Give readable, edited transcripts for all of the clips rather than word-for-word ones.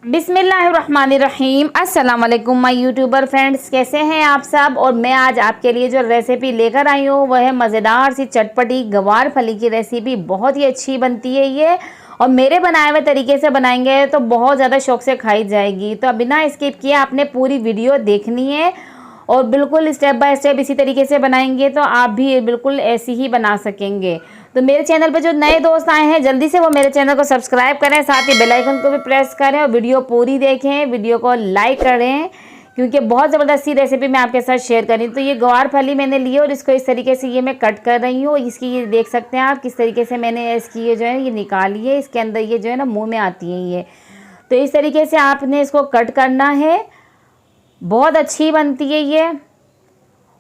बिस्मिल्लाहिर्रहमानिर्रहीम। अस्सलाम वालेकुम माय यूट्यूबर फ्रेंड्स, कैसे हैं आप सब। और मैं आज आपके लिए जो रेसिपी लेकर आई हूँ वह है मज़ेदार सी चटपटी गवार फली की रेसिपी। बहुत ही अच्छी बनती है ये, और मेरे बनाए हुए तरीके से बनाएंगे तो बहुत ज़्यादा शौक से खाई जाएगी। तो बिना स्किप किए आपने पूरी वीडियो देखनी है और बिल्कुल स्टेप बाय स्टेप इसी तरीके से बनाएंगे तो आप भी बिल्कुल ऐसी ही बना सकेंगे। तो मेरे चैनल पे जो नए दोस्त आए हैं जल्दी से वो मेरे चैनल को सब्सक्राइब करें, साथ ही बेल आइकन को भी प्रेस करें और वीडियो पूरी देखें, वीडियो को लाइक करें क्योंकि बहुत ज़बरदस्ती रेसिपी मैं आपके साथ शेयर करी। तो ये गवार फली मैंने ली और इसको इस तरीके से ये मैं कट कर रही हूँ। इसकी ये देख सकते हैं आप किस तरीके से मैंने इसकी ये जो है ये निकाली है। इसके अंदर ये जो है ना मुँह में आती है ये। तो इस तरीके से आपने इसको कट करना है। बहुत अच्छी बनती है ये,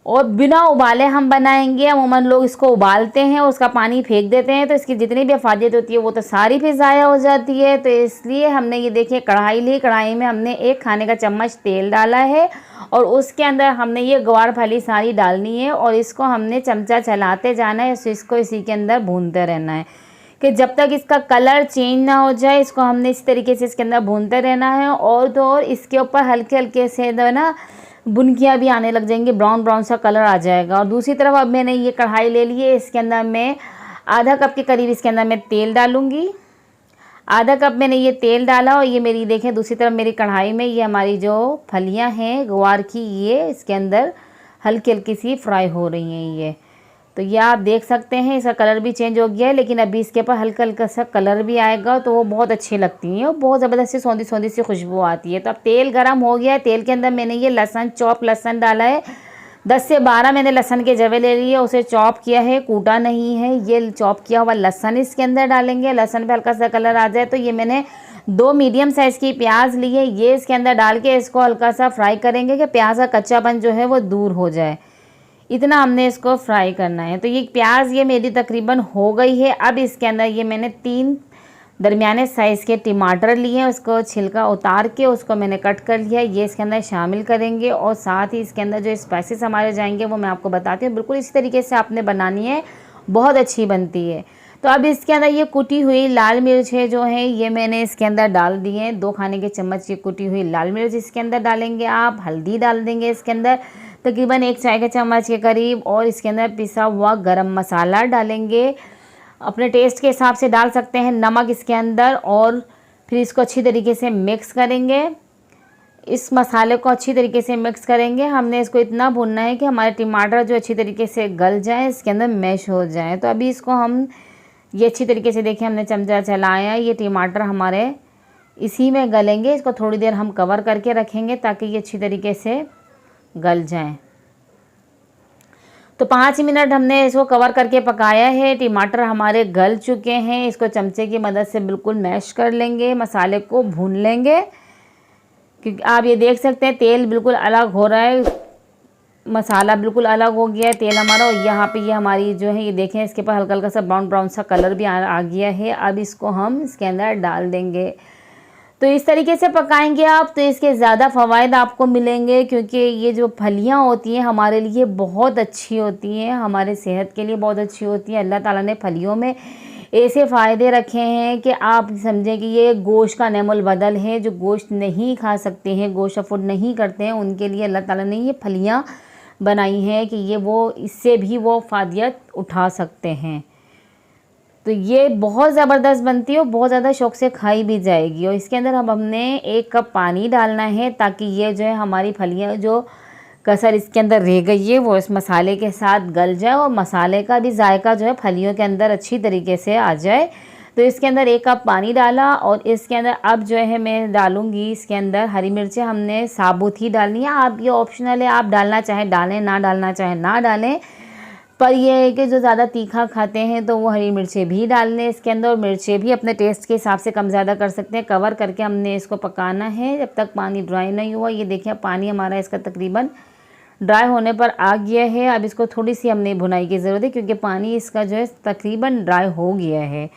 और बिना उबाले हम बनाएंगे। अमूमन लोग इसको उबालते हैं और उसका पानी फेंक देते हैं, तो इसकी जितनी भी अफादियत होती है वो तो सारी फिर ज़ाया हो जाती है। तो इसलिए हमने ये देखिए कढ़ाई ली, कढ़ाई में हमने 1 खाने का चम्मच तेल डाला है और उसके अंदर हमने ये गवार फली सारी डालनी है और इसको हमने चमचा चलाते जाना है। इसको इसी के अंदर भूनते रहना है कि जब तक इसका कलर चेंज ना हो जाए। इसको हमने इस तरीके से इसके अंदर भूनते रहना है। और तो और इसके ऊपर हल्के हल्के से ना बुनकियाँ भी आने लग जाएंगी, ब्राउन ब्राउन सा कलर आ जाएगा। और दूसरी तरफ अब मैंने ये कढ़ाई ले ली है, इसके अंदर मैं आधा कप के करीब इसके अंदर मैं तेल डालूंगी। आधा कप मैंने ये तेल डाला और ये मेरी देखें दूसरी तरफ मेरी कढ़ाई में ये हमारी जो फलियां हैं गवार की ये इसके अंदर हल्की हल्की सी फ्राई हो रही हैं ये। तो ये आप देख सकते हैं इसका कलर भी चेंज हो गया है, लेकिन अभी इसके ऊपर हल्का हल्का सा कलर भी आएगा तो वो बहुत अच्छी लगती हैं और बहुत ज़बरदस्त सी सौंधी सौंधी सी खुशबू आती है। तो अब तेल गरम हो गया है। तेल के अंदर मैंने ये लहसुन चॉप लहसुन डाला है। 10 से 12 मैंने लहसुन के जवे ले लिए, उसे चॉप किया है, कूटा नहीं है। ये चॉप किया हुआ लहसुन इसके अंदर डालेंगे। लहसुन पे हल्का सा कलर आ जाए तो ये मैंने 2 मीडियम साइज़ की प्याज ली है, ये इसके अंदर डाल के इसको हल्का सा फ्राई करेंगे कि प्याज का कच्चापन जो है वो दूर हो जाए। इतना हमने इसको फ्राई करना है। तो ये प्याज ये मेरी तकरीबन हो गई है। अब इसके अंदर ये मैंने 3 दरमियाने साइज़ के टमाटर लिए हैं, उसको छिलका उतार के उसको मैंने कट कर लिया है, ये इसके अंदर शामिल करेंगे। और साथ ही इसके अंदर जो स्पाइसेस हमारे जाएंगे वो मैं आपको बताती हूँ। बिल्कुल इसी तरीके से आपने बनानी है, बहुत अच्छी बनती है। तो अब इसके अंदर ये कुटी हुई लाल मिर्च है जो है ये मैंने इसके अंदर डाल दी है। 2 खाने के चम्मच ये कुटी हुई लाल मिर्च इसके अंदर डालेंगे आप। हल्दी डाल देंगे इसके अंदर तकरीबन 1 चाय के चम्मच के करीब। और इसके अंदर पिसा हुआ गरम मसाला डालेंगे, अपने टेस्ट के हिसाब से डाल सकते हैं। नमक इसके अंदर, और फिर इसको अच्छी तरीके से मिक्स करेंगे। इस मसाले को अच्छी तरीके से मिक्स करेंगे। हमने इसको इतना भूनना है कि हमारे टमाटर जो अच्छी तरीके से गल जाए, इसके अंदर मैश हो जाए। तो अभी इसको हम ये अच्छी तरीके से देखिए हमने चमचा चलाया, ये टमाटर हमारे इसी में गलेंगे। इसको थोड़ी देर हम कवर करके रखेंगे ताकि ये अच्छी तरीके से गल जाएं। तो 5 मिनट हमने इसको कवर करके पकाया है। टमाटर हमारे गल चुके हैं। इसको चमचे की मदद से बिल्कुल मैश कर लेंगे, मसाले को भून लेंगे। क्योंकि आप ये देख सकते हैं तेल बिल्कुल अलग हो रहा है, मसाला बिल्कुल अलग हो गया है तेल हमारा। और यहाँ पे ये हमारी जो है ये देखें इसके ऊपर हल्का हल्का सा ब्राउन ब्राउन सा कलर भी आ गया है। अब इसको हम इसके अंदर डाल देंगे। तो इस तरीके से पकाएंगे आप तो इसके ज़्यादा फ़वाइद आपको मिलेंगे, क्योंकि ये जो फलियां होती हैं हमारे लिए बहुत अच्छी होती हैं, हमारे सेहत के लिए बहुत अच्छी होती हैं। अल्लाह ताला ने फलियों में ऐसे फ़ायदे रखे हैं कि आप समझें कि ये गोश्त का नेमुल बदल है। जो गोश्त नहीं खा सकते हैं, गोश्त अफोर्ड नहीं करते हैं, उनके लिए अल्लाह ताला ने ये फलियाँ बनाई हैं कि ये वो इससे भी वो फ़ायदा उठा सकते हैं। तो ये बहुत ज़बरदस्त बनती है और बहुत ज़्यादा शौक से खाई भी जाएगी। और इसके अंदर अब हमने 1 कप पानी डालना है ताकि ये जो है हमारी फलियाँ जो कसर इसके अंदर रह गई है वो इस मसाले के साथ गल जाए और मसाले का भी जायका जो है फलियों के अंदर अच्छी तरीके से आ जाए। तो इसके अंदर 1 कप पानी डाला और इसके अंदर अब जो है मैं डालूँगी इसके अंदर हरी मिर्चें हमने साबुत ही डालनी है। आप ये ऑप्शनल है, आप डालना चाहें डालें, ना डालना चाहें ना डालें। पर यह है कि जो ज़्यादा तीखा खाते हैं तो वो हरी मिर्चें भी डाल लें इसके अंदर, और मिर्चें भी अपने टेस्ट के हिसाब से कम ज़्यादा कर सकते हैं। कवर करके हमने इसको पकाना है जब तक पानी ड्राई नहीं हुआ। ये देखिए पानी हमारा इसका तकरीबन ड्राई होने पर आ गया है। अब इसको थोड़ी सी हमने भुनाई की ज़रूरत है क्योंकि पानी इसका जो है तकरीबन ड्राई हो गया है।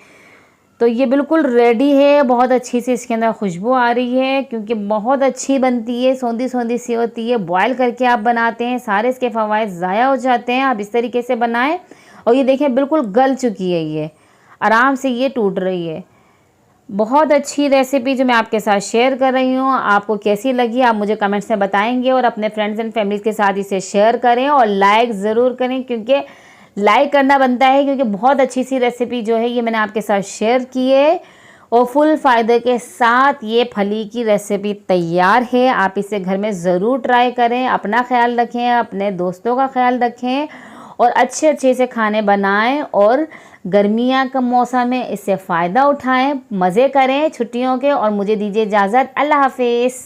तो ये बिल्कुल रेडी है। बहुत अच्छी सी इसके अंदर खुशबू आ रही है क्योंकि बहुत अच्छी बनती है, सौंधी सौंधी सी होती है। बॉयल करके आप बनाते हैं सारे इसके फ़वाइद ज़ाया हो जाते हैं। आप इस तरीके से बनाएं। और ये देखें बिल्कुल गल चुकी है, ये आराम से ये टूट रही है। बहुत अच्छी रेसिपी जो मैं आपके साथ शेयर कर रही हूँ, आपको कैसी लगी आप मुझे कमेंट्स में बताएंगे और अपने फ्रेंड्स एंड फैमिली के साथ इसे शेयर करें और लाइक ज़रूर करें, क्योंकि लाइक करना बनता है, क्योंकि बहुत अच्छी सी रेसिपी जो है ये मैंने आपके साथ शेयर की है और फुल फ़ायदे के साथ ये फली की रेसिपी तैयार है। आप इसे घर में ज़रूर ट्राई करें, अपना ख्याल रखें, अपने दोस्तों का ख्याल रखें और अच्छे अच्छे से खाने बनाएं और गर्मियाँ का मौसम है, इससे फ़ायदा उठाएं, मज़े करें छुट्टियों के और मुझे दीजिए इजाज़त। अल्लाह हाफिज़।